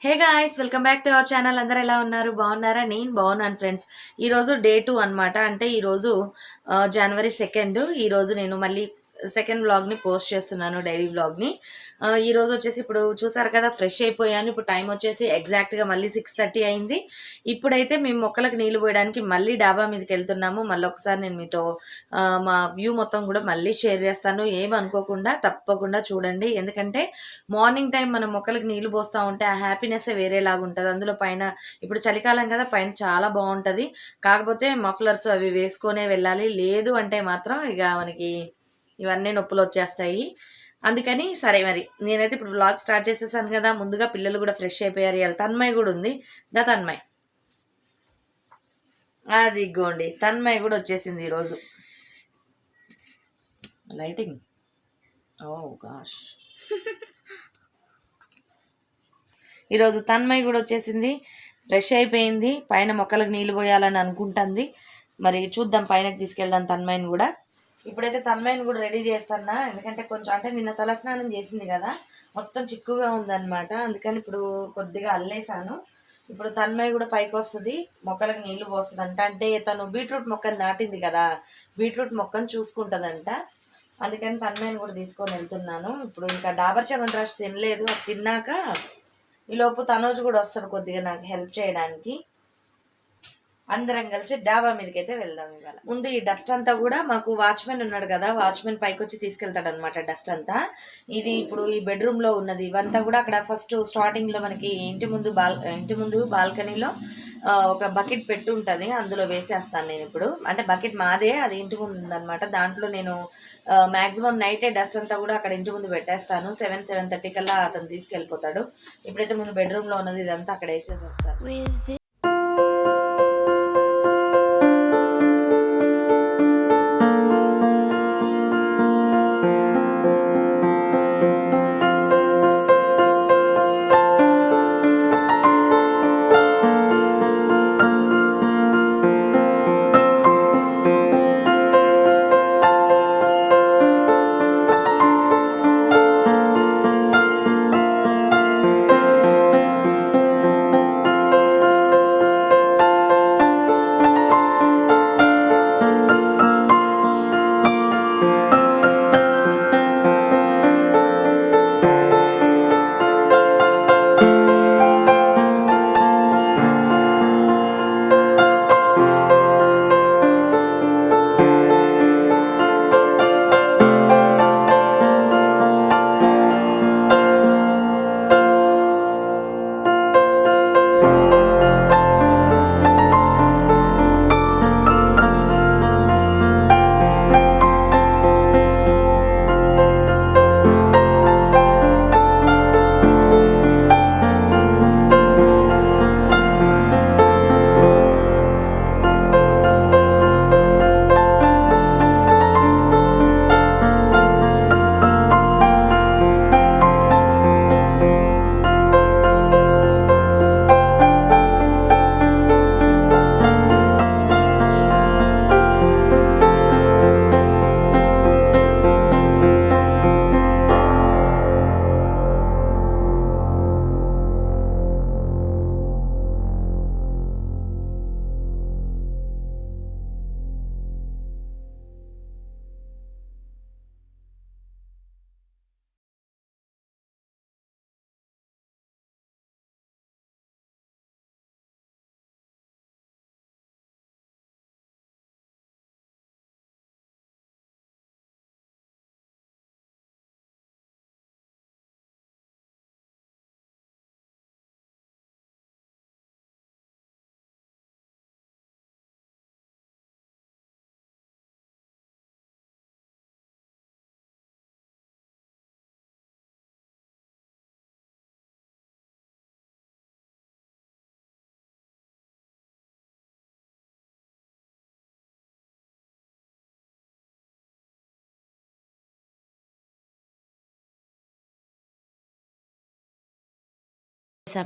Hey guys, welcome back to our channel. అందరూ ఎలా ఉన్నారు? బాగున్నారా? నేను బాగున్నాను ఫ్రెండ్స్. ఈరోజు Day 2 అనమాట. అంటే ఈరోజు జనవరి 2. ఈరోజు నేను మళ్ళీ సెకండ్ వ్లాగ్ని పోస్ట్ చేస్తున్నాను, డైలీ వ్లాగ్ని. ఈరోజు వచ్చేసి ఇప్పుడు చూసారు కదా, ఫ్రెష్ అయిపోయాను. ఇప్పుడు టైం వచ్చేసి ఎగ్జాక్ట్గా మళ్ళీ 6:30 అయింది. ఇప్పుడైతే మేము మొక్కలకు నీళ్లు పోయడానికి మళ్ళీ డాబా మీదకి వెళ్తున్నాము. మళ్ళీ ఒకసారి నేను మీతో మా వ్యూ మొత్తం కూడా మళ్ళీ షేర్ చేస్తాను. ఏమనుకోకుండా తప్పకుండా చూడండి. ఎందుకంటే మార్నింగ్ టైం మనం మొక్కలకు నీళ్లు పోస్తూ ఉంటే ఆ హ్యాపీనెస్ వేరేలాగా ఉంటుంది. అందులో పైన ఇప్పుడు చలికాలం కదా, పైన చాలా బాగుంటుంది. కాకపోతే మఫ్లర్స్ అవి వేసుకొనే వెళ్ళాలి. లేదు అంటే మాత్రం ఇక మనకి ఇవన్నీ నొప్పులు వచ్చేస్తాయి. అందుకని సరే, మరి నేనైతే ఇప్పుడు వ్లాగ్ స్టార్ట్ చేసేసాను కదా. ముందుగా పిల్లలు కూడా ఫ్రెష్ అయిపోయారు. ఇలా తన్మయ్ కూడా ఉంది. తన్మయ్, అది ఇగోండి, తన్మయ్ కూడా వచ్చేసింది ఈరోజు. లైటింగ్, ఓ గాష్, ఈరోజు తన్మయ్ కూడా వచ్చేసింది, ఫ్రెష్ అయిపోయింది. పైన మొక్కలకు నీళ్ళు పోయాలని అనుకుంటుంది. మరి చూద్దాం, పైనకి తీసుకెళ్దాం తన్మయ్ని కూడా. ఇప్పుడైతే తన్మయ్ని కూడా రెడీ చేస్తున్నా. ఎందుకంటే కొంచెం అంటే నిన్న తలస్నానం చేసింది కదా, మొత్తం చిక్కుగా ఉందన్నమాట. అందుకని ఇప్పుడు కొద్దిగా అల్లేసాను. ఇప్పుడు తన్మయ్ కూడా పైకి వస్తుంది, మొక్కలకు నీళ్లు పోస్తుందంట. అంటే తను బీట్రూట్ మొక్కను నాటింది కదా, బీట్రూట్ మొక్కను చూసుకుంటుందంట. అందుకని తన్మయ్ని కూడా తీసుకొని వెళ్తున్నాను. ఇప్పుడు ఇంకా డాబర్ చవన్ తినలేదు, అది తిన్నాక ఈలోపు తనోజు కూడా వస్తాడు కొద్దిగా నాకు హెల్ప్ చేయడానికి. అందరం కలిసి డాబా మీదకి అయితే వెళ్దాం. ఇవాళ ముందు ఈ డస్ట్ అంతా కూడా మాకు వాచ్మెన్ ఉన్నాడు కదా, వాచ్మెన్ పైకి వచ్చి తీసుకెళ్తాడు అనమాట డస్ట్ అంతా. ఇది ఇప్పుడు ఈ బెడ్రూమ్ లో ఉన్నది. ఇవంతా కూడా అక్కడ ఫస్ట్ స్టార్టింగ్ లో మనకి ఇంటి ముందు బాల్కనీలో ఒక బకెట్ పెట్టి ఉంటుంది, అందులో వేసేస్తాను నేను ఇప్పుడు. అంటే బకెట్ మాదే, అది ఇంటి ముందు ఉందన్నమాట. దాంట్లో నేను మ్యాక్సిమం నైటే డస్ట్ అంతా కూడా అక్కడ ఇంటి ముందు పెట్టేస్తాను. 7-7:30 కల్లా అతను తీసుకెళ్ళిపోతాడు. ఇప్పుడైతే ముందు బెడ్రూమ్ లో ఉన్నది ఇదంతా అక్కడ వేసేసి వస్తాను.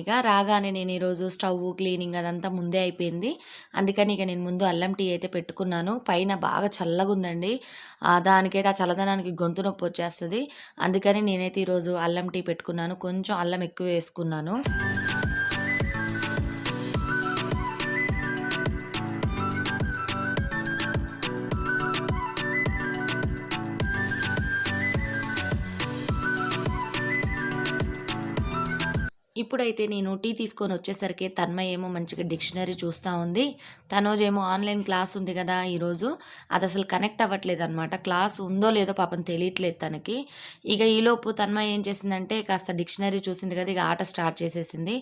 ఇక రాగానే నేను ఈరోజు స్టవ్ క్లీనింగ్ అదంతా ముందే అయిపోయింది. అందుకని ఇక నేను ముందు అల్లం టీ అయితే పెట్టుకున్నాను. పైన బాగా చల్లగా ఉందండి, దానికైతే ఆ చల్లదనానికి గొంతు నొప్పి వచ్చేస్తుంది. అందుకని నేనైతే ఈరోజు అల్లం టీ పెట్టుకున్నాను. కొంచెం అల్లం ఎక్కువ వేసుకున్నాను. ఇప్పుడైతే నేను టీ తీసుకొని వచ్చేసరికి తన్మయ్ ఏమో మంచిగా డిక్షనరీ చూస్తూ ఉంది. తనోజేమో ఆన్లైన్ క్లాస్ ఉంది కదా ఈరోజు, అది అసలు కనెక్ట్ అవ్వట్లేదు అనమాట. క్లాస్ ఉందో లేదో పాపం తెలియట్లేదు తనకి. ఇక ఈలోపు తన్మయ్ ఏం చేసిందంటే కాస్త డిక్షనరీ చూసింది కదా, ఇక ఆట స్టార్ట్ చేసేసింది.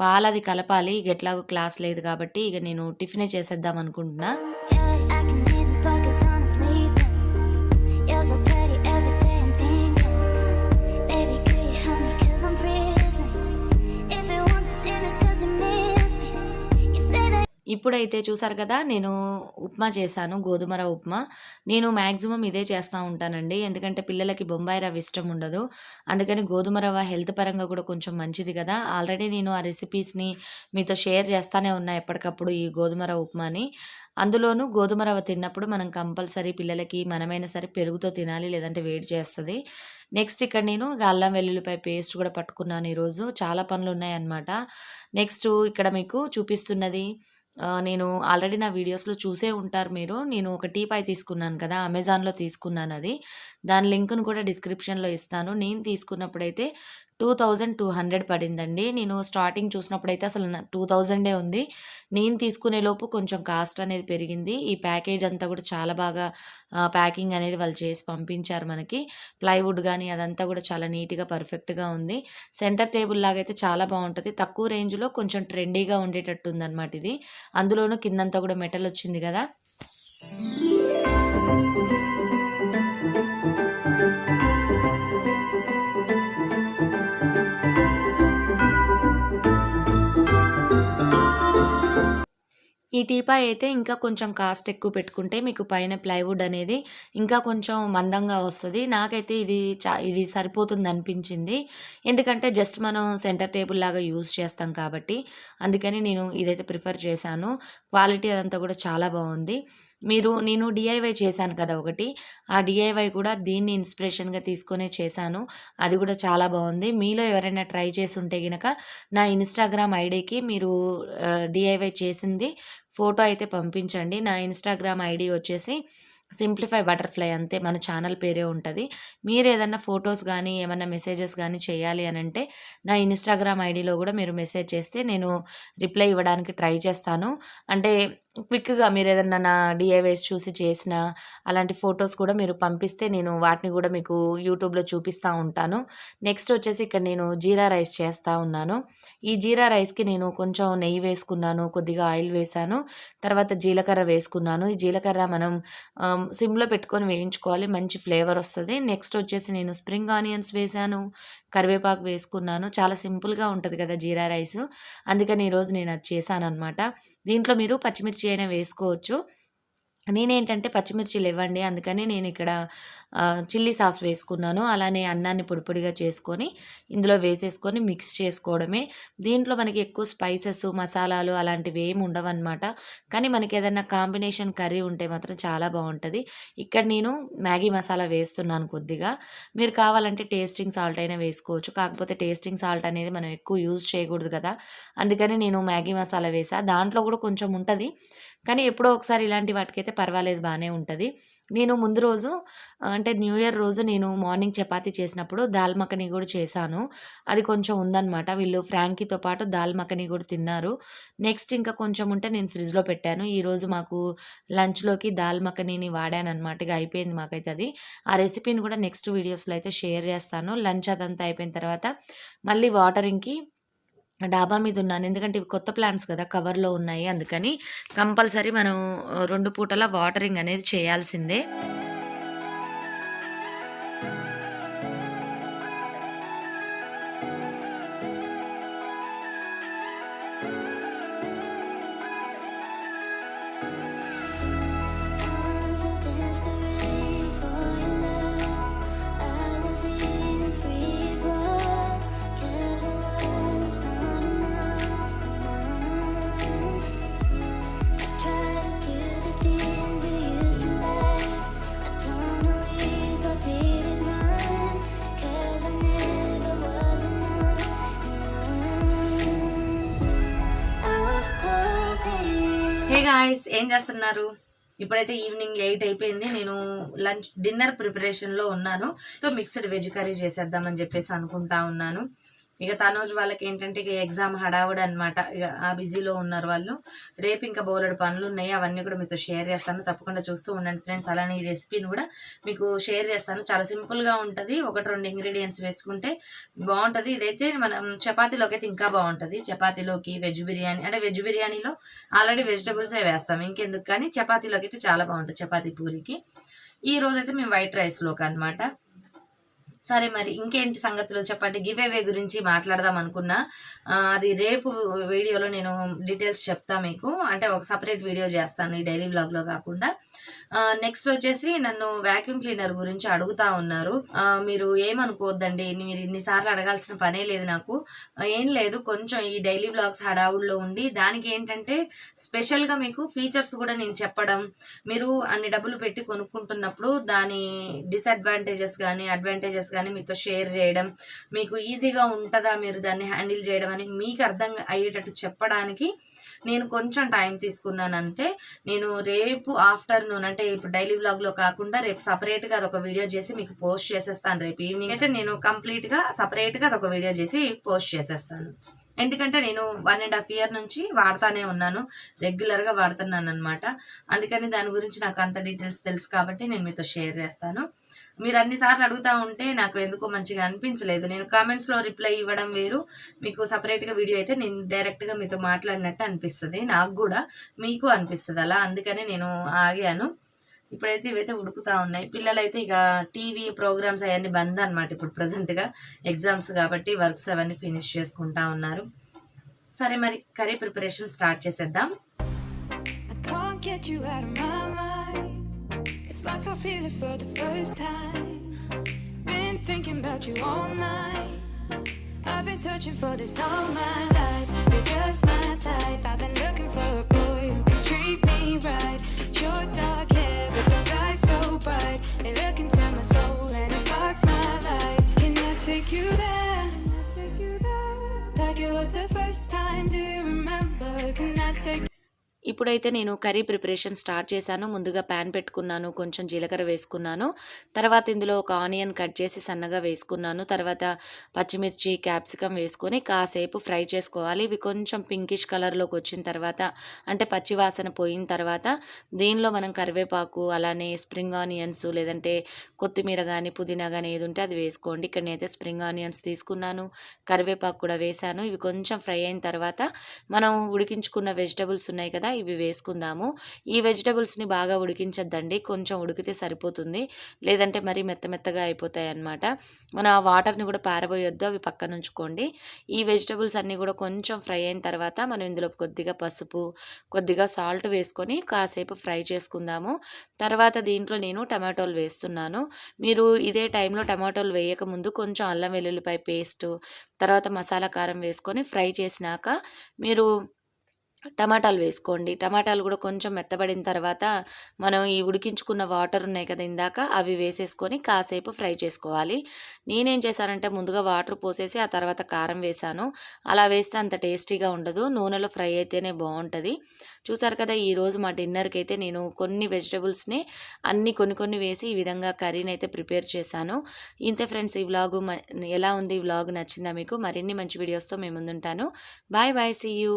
పాలది కలపాలి, ఇక ఎట్లాగో క్లాస్ లేదు కాబట్టి ఇక నేను టిఫినే చేసేద్దాం అనుకుంటున్నా. ఇప్పుడైతే చూసారు కదా, నేను ఉప్మా చేశాను, గోధుమ రవ్వ ఉప్మా. నేను మ్యాక్సిమం ఇదే చేస్తూ ఉంటానండి, ఎందుకంటే పిల్లలకి బొంబాయి రవ్వ ఇష్టం ఉండదు. అందుకని గోధుమ రవ్వ హెల్త్ పరంగా కూడా కొంచెం మంచిది కదా. ఆల్రెడీ నేను ఆ రెసిపీస్ని మీతో షేర్ చేస్తూనే ఉన్నా ఎప్పటికప్పుడు, ఈ గోధుమ రవ్వ ఉప్మాని. అందులోనూ గోధుమ రవ్వ తిన్నప్పుడు మనం కంపల్సరీ పిల్లలకి మనమైనా సరే పెరుగుతో తినాలి, లేదంటే వేడి చేస్తుంది. నెక్స్ట్ ఇక్కడ నేను అల్లం వెల్లుల్లిపాయ పేస్ట్ కూడా పట్టుకున్నాను ఈరోజు. చాలా పనులు ఉన్నాయన్నమాట. నెక్స్ట్ ఇక్కడ మీకు చూపిస్తున్నది, నేను ఆల్రెడీ నా వీడియోస్లో చూసే ఉంటారు మీరు. నేను ఒక టీపాయ్ తీసుకున్నాను కదా, అమెజాన్లో తీసుకున్నాను అది. దాని లింక్ను కూడా డిస్క్రిప్షన్లో ఇస్తాను. నేను తీసుకున్నప్పుడైతే 2200 పడిందండి. నేను స్టార్టింగ్ చూసినప్పుడైతే అసలు 2000 ఉంది. నేను తీసుకునే లోపు కొంచెం కాస్ట్ అనేది పెరిగింది. ఈ ప్యాకేజ్ అంతా కూడా చాలా బాగా ప్యాకింగ్ అనేది వాళ్ళు చేసి పంపించారు మనకి. ప్లైవుడ్ కానీ అదంతా కూడా చాలా నీట్గా పర్ఫెక్ట్గా ఉంది. సెంటర్ టేబుల్ లాగా అయితే చాలా బాగుంటుంది. తక్కువ రేంజ్లో కొంచెం ట్రెండీగా ఉండేటట్టు ఉందన్నమాట ఇది. అందులోనూ కిందంతా కూడా మెటల్ వచ్చింది కదా. ఈ టీపాయ్ అయితే ఇంకా కొంచెం కాస్ట్ ఎక్కువ పెట్టుకుంటే మీకు పైన ప్లైవుడ్ అనేది ఇంకా కొంచెం మందంగా వస్తుంది. నాకైతే ఇది సరిపోతుంది అనిపించింది, ఎందుకంటే జస్ట్ మనం సెంటర్ టేబుల్ లాగా యూజ్ చేస్తాం కాబట్టి. అందుకని నేను ఇదైతే ప్రిఫర్ చేశాను. క్వాలిటీ అదంతా కూడా చాలా బాగుంది. నేను డిఐవై చేశాను కదా ఒకటి, ఆ డిఐవై కూడా దీన్ని ఇన్స్పిరేషన్గా తీసుకొనే చేశాను. అది కూడా చాలా బాగుంది. మీలో ఎవరైనా ట్రై చేసి ఉంటే కనుక నా ఇన్స్టాగ్రామ్ ఐడికి మీరు డిఐవై చేసింది ఫోటో అయితే పంపించండి. నా ఇన్స్టాగ్రామ్ ఐడి వచ్చేసి సింప్లిఫై బటర్ఫ్లై, అంతే, మన ఛానల్ పేరే ఉంటుంది. మీరు ఏదన్నా ఫొటోస్ కానీ ఏమన్నా మెసేజెస్ కానీ చేయాలి అని అంటే నా ఇన్స్టాగ్రామ్ ఐడిలో కూడా మీరు మెసేజ్ చేస్తే నేను రిప్లై ఇవ్వడానికి ట్రై చేస్తాను. అంటే క్విక్గా మీరు ఏదన్నా నా డిఐవైస్ చూసి చేసిన అలాంటి ఫొటోస్ కూడా మీరు పంపిస్తే నేను వాటిని కూడా మీకు యూట్యూబ్లో చూపిస్తూ ఉంటాను. నెక్స్ట్ వచ్చేసి ఇక్కడ నేను జీరా రైస్ చేస్తూ ఉన్నాను. ఈ జీరా రైస్కి నేను కొంచెం నెయ్యి వేసుకున్నాను, కొద్దిగా ఆయిల్ వేసాను, తర్వాత జీలకర్ర వేసుకున్నాను. ఈ జీలకర్ర మనం సిమ్లో పెట్టుకొని వేయించుకోవాలి, మంచి ఫ్లేవర్ వస్తుంది. నెక్స్ట్ వచ్చేసి నేను స్ప్రింగ్ ఆనియన్స్ వేసాను, కరివేపాకు వేసుకున్నాను. చాలా సింపుల్గా ఉంటుంది కదా జీరా రైస్, అందుకని ఈరోజు నేను అది చేశాను అనమాట. దీంట్లో మీరు పచ్చిమిర్చి అయినా వేసుకోవచ్చు. నేనేంటంటే పచ్చిమిర్చిలు ఇవ్వండి, అందుకని నేను ఇక్కడ చిల్లీ సాస్ వేసుకున్నాను. అలానే అన్నాన్ని పొడి పొడిగా చేసుకొని ఇందులో వేసేసుకొని మిక్స్ చేసుకోవడమే. దీంట్లో మనకి ఎక్కువ స్పైసెస్ మసాలాలు అలాంటివి ఏమి ఉండవన్నమాట. కానీ మనకి ఏదైనా కాంబినేషన్ కర్రీ ఉంటే మాత్రం చాలా బాగుంటుంది. ఇక్కడ నేను మ్యాగీ మసాలా వేస్తున్నాను కొద్దిగా. మీరు కావాలంటే టేస్టింగ్ సాల్ట్ అయినా వేసుకోవచ్చు, కాకపోతే టేస్టింగ్ సాల్ట్ అనేది మనం ఎక్కువ యూజ్ చేయకూడదు కదా, అందుకని నేను మ్యాగీ మసాలా వేసా. దాంట్లో కూడా కొంచెం ఉంటుంది, కానీ ఎప్పుడో ఒకసారి ఇలాంటి వాటికైతే పర్వాలేదు, బాగానే ఉంటుంది. నేను ముందు రోజు అంటే న్యూ ఇయర్ రోజు నేను మార్నింగ్ చపాతీ చేసినప్పుడు దాల్ మఖనీ కూడా చేశాను. అది కొంచెం ఉందన్నమాట. వీళ్ళు ఫ్రాంకీతో పాటు దాల్ మఖనీ కూడా తిన్నారు. నెక్స్ట్ ఇంకా కొంచెం ఉంటే నేను ఫ్రిడ్జ్లో పెట్టాను. ఈరోజు మాకు లంచ్లోకి దాల్ మఖనీని వాడాను అనమాట. ఇక అయిపోయింది మాకైతే అది. ఆ రెసిపీని కూడా నెక్స్ట్ వీడియోస్లో అయితే షేర్ చేస్తాను. లంచ్ అదంతా అయిపోయిన తర్వాత మళ్ళీ వాటరింగ్కి డాబా మీద ఉన్నాను, ఎందుకంటే ఇవి కొత్త ప్లాంట్స్ కదా, కవర్లో ఉన్నాయి. అందుకని కంపల్సరీ మనం 2 పూటల వాటరింగ్ అనేది చేయాల్సిందే. హే గాయ్స్, ఏం చేస్తున్నారు? ఇప్పుడైతే ఈవినింగ్ 8 అయిపోయింది. నేను డిన్నర్ ప్రిపరేషన్లో ఉన్నాను. సో మిక్స్డ్ వెజ్ కర్రీ చేసేద్దామని చెప్పేసి అనుకుంటా ఉన్నాను. ఇక తనోజ్ వాళ్ళకి ఏంటంటే ఇక ఎగ్జామ్ హడావుడు అనమాట. ఇక ఆ బిజీలో ఉన్నారు వాళ్ళు. రేపు ఇంకా బోలెడు పనులు ఉన్నాయి, అవన్నీ కూడా మీతో షేర్ చేస్తాను, తప్పకుండా చూస్తూ ఉండండి ఫ్రెండ్స్. అలానే ఈ రెసిపీని కూడా మీకు షేర్ చేస్తాను. చాలా సింపుల్గా ఉంటుంది, 1-2 ఇంగ్రీడియంట్స్ వేసుకుంటే బాగుంటుంది. ఇదైతే మనం చపాతీలోకి అయితే ఇంకా బాగుంటుంది. చపాతీలోకి వెజ్ బిర్యానీ, అంటే వెజ్ బిర్యానీలో ఆల్రెడీ వెజిటబుల్సే వేస్తాం ఇంకెందుకు, కానీ చపాతీలోకి అయితే చాలా బాగుంటుంది, చపాతీ పూరికి. ఈ రోజైతే మేము వైట్ రైస్లోకి అనమాట. సరే మరి ఇంకేంటి సంగతులు చెప్పండి. గివ్ అవే గురించి మాట్లాడదాం అనుకున్నా, అది రేపు వీడియోలో నేను డీటెయిల్స్ చెప్తా మీకు, అంటే ఒక సపరేట్ వీడియో చేస్తాను ఈ డైలీ వ్లాగ్లో కాకుండా. నెక్స్ట్ వచ్చేసి నన్ను వ్యాక్యూమ్ క్లీనర్ గురించి అడుగుతా ఉన్నారు. మీరు ఏమనుకోవద్దండి, మీరు ఇన్నిసార్లు అడగాల్సిన పనే లేదు నాకు. ఏం లేదు, కొంచెం ఈ డైలీ వ్లాగ్స్ హడావుల్లో ఉండి దానికి ఏంటంటే స్పెషల్గా మీకు ఫీచర్స్ కూడా నేను చెప్పడం, మీరు అన్ని డబ్బులు పెట్టి కొనుక్కుంటున్నప్పుడు దాని డిసడ్వాంటేజెస్ కానీ అడ్వాంటేజెస్ కానీ మీతో షేర్ చేయడం, మీకు ఈజీగా ఉంటుందా మీరు దాన్ని హ్యాండిల్ చేయడం అని మీకు అర్థం అయ్యేటట్టు చెప్పడానికి నేను కొంచెం టైం తీసుకున్నాను అంతే. నేను రేపు ఆఫ్టర్నూన్, అంటే ఇప్పుడు డైలీ వ్లాగ్లో కాకుండా రేపు సపరేట్గా అదొక వీడియో చేసి మీకు పోస్ట్ చేసేస్తాను. రేపు ఈవినింగ్ అయితే నేను కంప్లీట్గా సపరేట్గా అదొక వీడియో చేసి పోస్ట్ చేసేస్తాను. ఎందుకంటే నేను 1.5 year నుంచి వాడుతానే ఉన్నాను, రెగ్యులర్గా వాడుతున్నాను అనమాట. అందుకని దాని గురించి నాకు అంత డీటెయిల్స్ తెలుసు కాబట్టి నేను మీతో షేర్ చేస్తాను. మీరు అన్నిసార్లు అడుగుతూ ఉంటే నాకు ఎందుకో మంచిగా అనిపించలేదు. నేను కామెంట్స్లో రిప్లై ఇవ్వడం వేరు, మీకు సపరేట్గా వీడియో అయితే నేను డైరెక్ట్గా మీతో మాట్లాడినట్టు అనిపిస్తుంది, నాకు కూడా మీకు అనిపిస్తుంది అలా. అందుకని నేను ఆగాను. ఇప్పుడైతే ఇవైతే ఉడుకుతూ ఉన్నాయి. పిల్లలు అయితే ఇక టీవీ ప్రోగ్రామ్స్ అవన్నీ బంద్ అనమాట ఇప్పుడు ప్రజెంట్గా, ఎగ్జామ్స్ కాబట్టి వర్క్స్ అవన్నీ ఫినిష్ చేసుకుంటా ఉన్నారు. సరే మరి కర్రీ ప్రిపరేషన్ స్టార్ట్ చేసేద్దాం. Like I feel it for the first time. Been thinking about you all night. I've been searching for this all my life. You're just my type. I've been looking for a boy who can treat me right. Your dark hair with those eyes so bright, they look into my soul and it sparks my life. Can I take you there? Like it was the first time. Do you remember? Can I take ఇప్పుడైతే నేను curry preparation start చేశాను. ముందుగా pan పెట్టుకున్నాను, కొంచెం జీలకర్ర వేసుకున్నాను, తర్వాత ఇందులో ఒక ఆనియన్ కట్ చేసి సన్నగా వేసుకున్నాను, తర్వాత పచ్చిమిర్చి క్యాప్సికమ్ వేసుకొని కాసేపు ఫ్రై చేసుకోవాలి. ఇవి కొంచెం పింకిష్ కలర్లోకి వచ్చిన తర్వాత, అంటే పచ్చివాసన పోయిన తర్వాత దీనిలో మనం కరివేపాకు, అలానే స్ప్రింగ్ ఆనియన్స్, లేదంటే కొత్తిమీర కానీ పుదీనా కానీ ఏది ఉంటే అది వేసుకోండి. ఇక్కడ నేనైతే స్ప్రింగ్ ఆనియన్స్ తీసుకున్నాను, కరివేపాకు కూడా వేసాను. ఇవి కొంచెం ఫ్రై అయిన తర్వాత మనం ఉడికించుకున్న వెజిటబుల్స్ ఉన్నాయి కదా, ఇవి వేసుకుందాము. ఈ వెజిటబుల్స్ని బాగా ఉడికించద్దండి, కొంచెం ఉడికితే సరిపోతుంది, లేదంటే మరీ మెత్తగా అయిపోతాయి అన్నమాట. మనం ఆ వాటర్ని కూడా పారబోయొద్దు, అవి పక్కన ఉంచుకోండి. ఈ వెజిటబుల్స్ అన్నీ కూడా కొంచెం ఫ్రై అయిన తర్వాత మనం ఇందులో కొద్దిగా పసుపు, కొద్దిగా సాల్ట్ వేసుకొని కాసేపు ఫ్రై చేసుకుందాము. తర్వాత దీంట్లో నేను టమాటోలు వేస్తున్నాను. మీరు ఇదే టైంలో టమాటోలు వేయకముందు కొంచెం అల్లం వెల్లుల్లిపాయ పేస్ట్, తర్వాత మసాలా కారం వేసుకొని ఫ్రై చేసినాక మీరు టమాటాలు వేసుకోండి. టమాటాలు కూడా కొంచెం మెత్తబడిన తర్వాత మనం ఈ ఉడికించుకున్న వాటర్ ఉన్నాయి కదా ఇందాక, అవి వేసేసుకొని కాసేపు ఫ్రై చేసుకోవాలి. నేనేం చేశానంటే ముందుగా వాటర్ పోసేసి ఆ తర్వాత కారం వేసాను. అలా వేస్తే అంత టేస్టీగా ఉండదు, నూనెలో ఫ్రై అయితేనే బాగుంటుంది. చూసారు కదా, ఈరోజు మా డిన్నర్కి అయితే నేను కొన్ని వెజిటబుల్స్ని అన్నీ కొన్ని వేసి ఈ విధంగా కర్రీని అయితే ప్రిపేర్ చేశాను. ఇంతే ఫ్రెండ్స్, ఈ వ్లాగు ఎలా ఉంది, ఈ వ్లాగ్ నచ్చిందా మీకు? మరిన్ని మంచి వీడియోస్తో మేము ముందుంటాను. Bye bye, see you.